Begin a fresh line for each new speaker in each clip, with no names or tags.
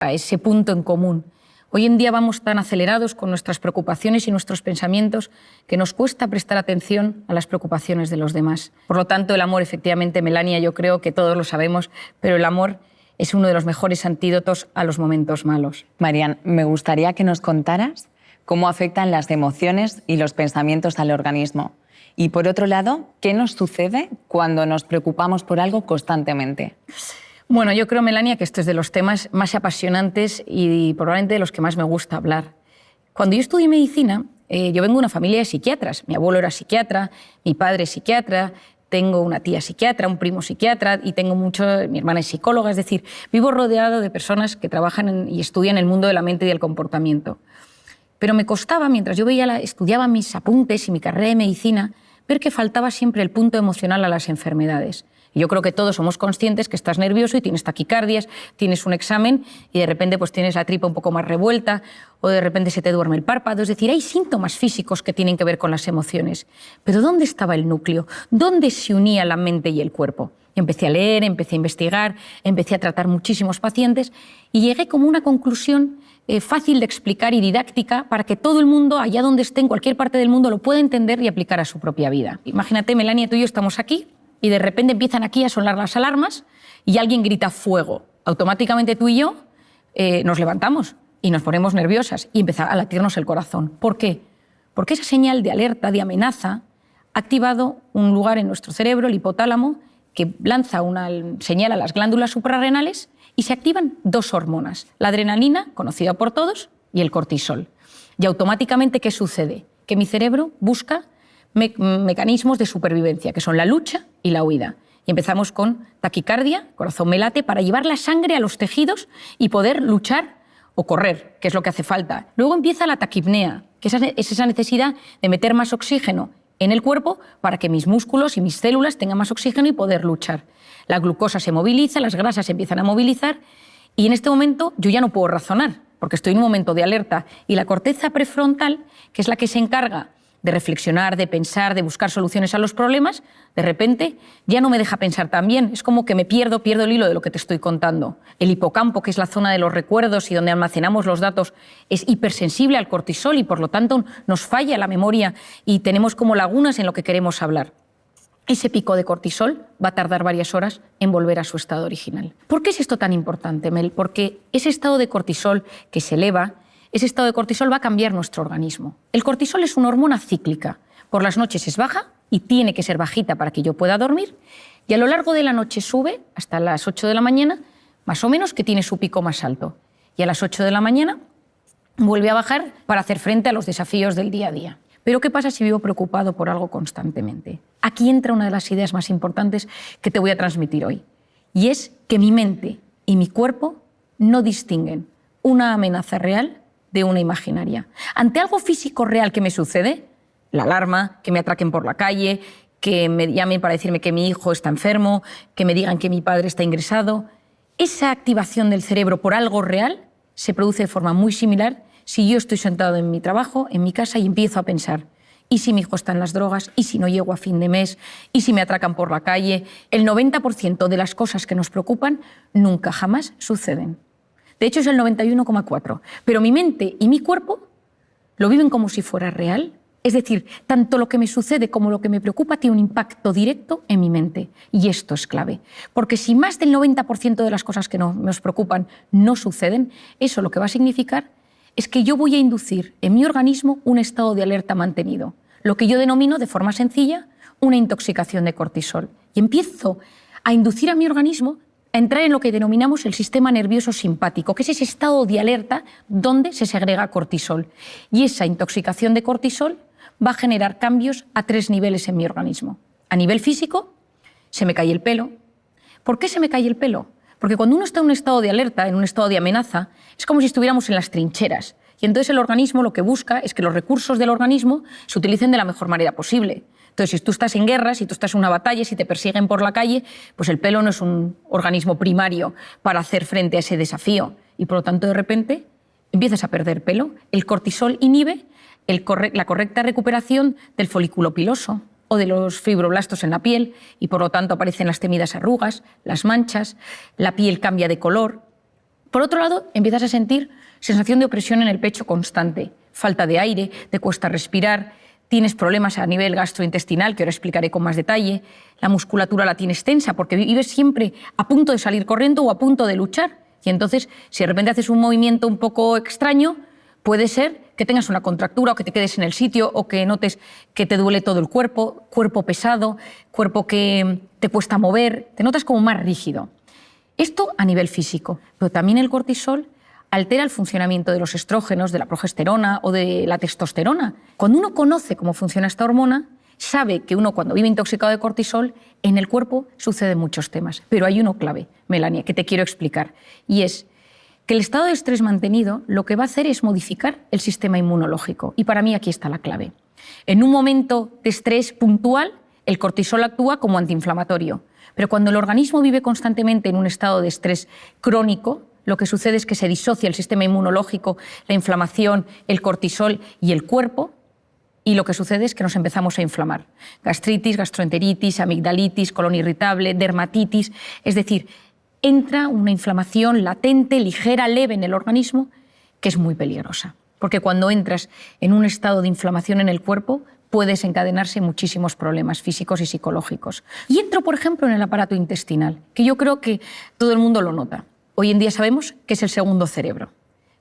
a ese punto en común. Hoy en día vamos tan acelerados con nuestras preocupaciones y nuestros pensamientos que nos cuesta prestar atención a las preocupaciones de los demás. Por lo tanto, el amor, efectivamente, Melania, yo creo que todos lo sabemos, pero el amor es uno de los mejores antídotos a los momentos malos.
Marian, me gustaría que nos contaras cómo afectan las emociones y los pensamientos al organismo. Y por otro lado, ¿qué nos sucede cuando nos preocupamos por algo constantemente?
Bueno, yo creo, Melania, que este es de los temas más apasionantes y probablemente de los que más me gusta hablar. Cuando yo estudié medicina, yo vengo de una familia de psiquiatras. Mi abuelo era psiquiatra, mi padre es psiquiatra, tengo una tía psiquiatra, un primo psiquiatra y tengo mi hermana es psicóloga. Es decir, vivo rodeado de personas que trabajan y estudian el mundo de la mente y del comportamiento. Pero me costaba, mientras yo estudiaba mis apuntes y mi carrera de medicina, ver que faltaba siempre el punto emocional a las enfermedades. Yo creo que todos somos conscientes que estás nervioso y tienes taquicardias, tienes un examen y de repente pues tienes la tripa un poco más revuelta o de repente se te duerme el párpado. Es decir, hay síntomas físicos que tienen que ver con las emociones. Pero ¿dónde estaba el núcleo? ¿Dónde se unía la mente y el cuerpo? Y empecé a leer, empecé a investigar, empecé a tratar muchísimos pacientes y llegué como una conclusión fácil de explicar y didáctica para que todo el mundo, allá donde esté, en cualquier parte del mundo, lo pueda entender y aplicar a su propia vida. Imagínate, Melania, tú y yo estamos aquí y de repente empiezan aquí a sonar las alarmas y alguien grita fuego. Automáticamente tú y yo nos levantamos y nos ponemos nerviosas y empieza a latirnos el corazón. ¿Por qué? Porque esa señal de alerta, de amenaza, ha activado un lugar en nuestro cerebro, el hipotálamo, que lanza una señal a las glándulas suprarrenales y se activan dos hormonas, la adrenalina, conocida por todos, y el cortisol. Y automáticamente, ¿qué sucede? Que mi cerebro busca mecanismos de supervivencia, que son la lucha y la huida. Y empezamos con taquicardia, corazón me late, para llevar la sangre a los tejidos y poder luchar o correr, que es lo que hace falta. Luego empieza la taquipnea, que es esa necesidad de meter más oxígeno en el cuerpo para que mis músculos y mis células tengan más oxígeno y poder luchar. La glucosa se moviliza, las grasas se empiezan a movilizar y en este momento yo ya no puedo razonar porque estoy en un momento de alerta y la corteza prefrontal, que es la que se encarga de reflexionar, de pensar, de buscar soluciones a los problemas, de repente ya no me deja pensar tan bien. Es como que pierdo el hilo de lo que te estoy contando. El hipocampo, que es la zona de los recuerdos y donde almacenamos los datos, es hipersensible al cortisol y por lo tanto nos falla la memoria y tenemos como lagunas en lo que queremos hablar. Ese pico de cortisol va a tardar varias horas en volver a su estado original. ¿Por qué es esto tan importante, Mel? Porque ese estado de cortisol que se eleva, ese estado de cortisol va a cambiar nuestro organismo. El cortisol es una hormona cíclica. Por las noches es baja y tiene que ser bajita para que yo pueda dormir y a lo largo de la noche sube hasta las 8 de la mañana, más o menos, que tiene su pico más alto. Y a las 8 de la mañana vuelve a bajar para hacer frente a los desafíos del día a día. Pero ¿qué pasa si vivo preocupado por algo constantemente? Aquí entra una de las ideas más importantes que te voy a transmitir hoy. Y es que mi mente y mi cuerpo no distinguen una amenaza real de una imaginaria. Ante algo físico real que me sucede, la alarma, que me atraquen por la calle, que me llamen para decirme que mi hijo está enfermo, que me digan que mi padre está ingresado, esa activación del cerebro por algo real se produce de forma muy similar si yo estoy sentado en mi trabajo, en mi casa y empiezo a pensar, ¿y si mi hijo está en las drogas? ¿Y si no llego a fin de mes? ¿Y si me atracan por la calle? El 90% de las cosas que nos preocupan nunca jamás suceden. De hecho, es el 91,4%. Pero mi mente y mi cuerpo lo viven como si fuera real. Es decir, tanto lo que me sucede como lo que me preocupa tiene un impacto directo en mi mente. Y esto es clave. Porque si más del 90% de las cosas que nos preocupan no suceden, eso lo que va a significar es que yo voy a inducir en mi organismo un estado de alerta mantenido. Lo que yo denomino, de forma sencilla, una intoxicación de cortisol. Y empiezo a inducir a mi organismo a entrar en lo que denominamos el sistema nervioso simpático, que es ese estado de alerta donde se segrega cortisol. Y esa intoxicación de cortisol va a generar cambios a 3 niveles en mi organismo. A nivel físico, se me cae el pelo. ¿Por qué se me cae el pelo? Porque cuando uno está en un estado de alerta, en un estado de amenaza, es como si estuviéramos en las trincheras. Y entonces el organismo lo que busca es que los recursos del organismo se utilicen de la mejor manera posible. Entonces, si tú estás en guerra, si tú estás en una batalla, si te persiguen por la calle, pues el pelo no es un organismo primario para hacer frente a ese desafío. Y por lo tanto, de repente, empiezas a perder pelo. El cortisol inhibe la correcta recuperación del folículo piloso o de los fibroblastos en la piel y por lo tanto aparecen las temidas arrugas, las manchas, la piel cambia de color. Por otro lado, empiezas a sentir sensación de opresión en el pecho constante, falta de aire, te cuesta respirar, tienes problemas a nivel gastrointestinal, que ahora explicaré con más detalle, la musculatura la tienes tensa porque vives siempre a punto de salir corriendo o a punto de luchar. Y entonces, si de repente haces un movimiento un poco extraño, puede ser que tengas una contractura o que te quedes en el sitio o que notes que te duele todo el cuerpo, cuerpo pesado, cuerpo que te cuesta mover, te notas como más rígido. Esto a nivel físico, pero también el cortisol altera el funcionamiento de los estrógenos, de la progesterona o de la testosterona. Cuando uno conoce cómo funciona esta hormona, sabe que uno cuando vive intoxicado de cortisol, en el cuerpo suceden muchos temas. Pero hay uno clave, Melania, que te quiero explicar, y es que el estado de estrés mantenido lo que va a hacer es modificar el sistema inmunológico. Y para mí aquí está la clave. En un momento de estrés puntual, el cortisol actúa como antiinflamatorio. Pero cuando el organismo vive constantemente en un estado de estrés crónico, lo que sucede es que se disocia el sistema inmunológico, la inflamación, el cortisol y el cuerpo, y lo que sucede es que nos empezamos a inflamar. Gastritis, gastroenteritis, amigdalitis, colon irritable, dermatitis, es decir, entra una inflamación latente, ligera, leve en el organismo, que es muy peligrosa. Porque cuando entras en un estado de inflamación en el cuerpo, puede desencadenarse muchísimos problemas físicos y psicológicos. Y entro, por ejemplo, en el aparato intestinal, que yo creo que todo el mundo lo nota. Hoy en día sabemos que es el segundo cerebro.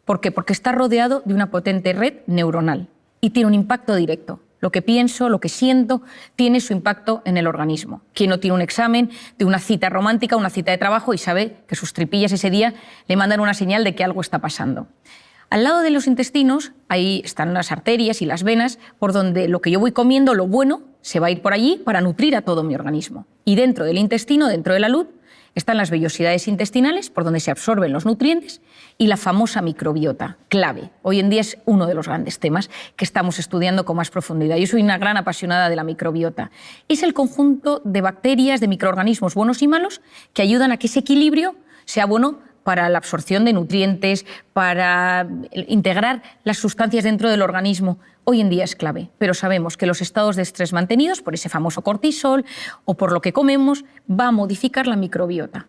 ¿Por qué? Porque está rodeado de una potente red neuronal y tiene un impacto directo. Lo que pienso, lo que siento, tiene su impacto en el organismo. Quien no tiene un examen de una cita romántica, una cita de trabajo y sabe que sus tripillas ese día le mandan una señal de que algo está pasando. Al lado de los intestinos, ahí están las arterias y las venas, por donde lo que yo voy comiendo, lo bueno, se va a ir por allí para nutrir a todo mi organismo. Y dentro del intestino, dentro de la luz, están las vellosidades intestinales, por donde se absorben los nutrientes, y la famosa microbiota, clave. Hoy en día es uno de los grandes temas que estamos estudiando con más profundidad. Yo soy una gran apasionada de la microbiota. Es el conjunto de bacterias, de microorganismos buenos y malos, que ayudan a que ese equilibrio sea bueno para la absorción de nutrientes, para integrar las sustancias dentro del organismo. Hoy en día es clave, pero sabemos que los estados de estrés mantenidos por ese famoso cortisol o por lo que comemos va a modificar la microbiota.